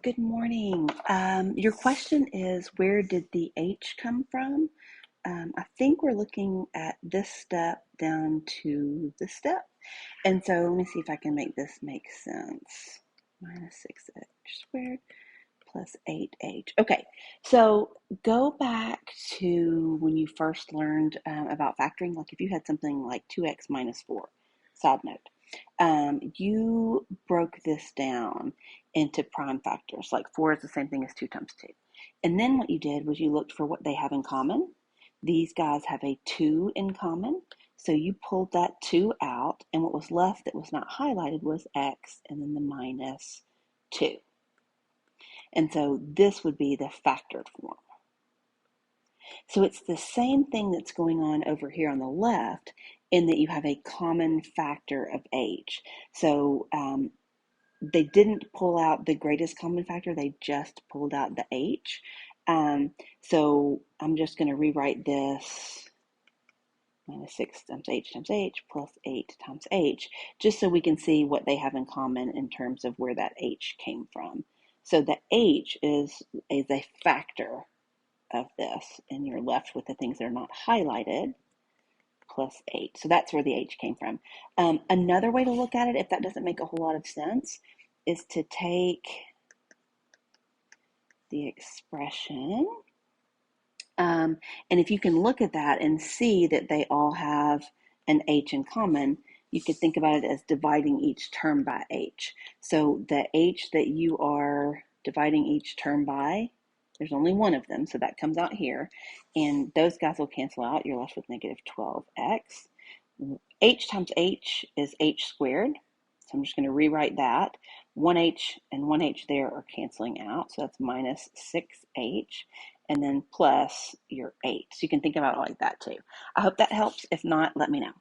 Good morning. Your question is, where did the H come from? I think we're looking at this step down to this step. And so let me see if I can make this make sense. Minus 6h squared plus 8h. Okay, so go back to when you first learned about factoring. Like if you had something like 2x minus 4, side note. You broke this down into prime factors. Like 4 is the same thing as 2 times 2. And then what you did was you looked for what they have in common. These guys have a 2 in common. So you pulled that 2 out, and what was left that was not highlighted was x and then the minus 2. And so this would be the factored form. So it's the same thing that's going on over here on the left in that you have a common factor of h. So they didn't pull out the greatest common factor, they just pulled out the h. So I'm just going to rewrite this minus 6 times h plus 8 times h, just so we can see what they have in common in terms of where that h came from. So the h is a factor of this, and you're left with the things that are not highlighted, plus 8. So that's where the h came from. Another way to look at it, if that doesn't make a whole lot of sense, is to take the expression, and if you can look at that and see that they all have an h in common, you could think about it as dividing each term by h. So the h that you are dividing each term by, there's only one of them, so that comes out here, and those guys will cancel out. You're left with negative 12x. H times h is h squared, so I'm just going to rewrite that. 1h and 1h there are canceling out, so that's minus 6h, and then plus your 8. So you can think about it like that too. I hope that helps. If not, let me know.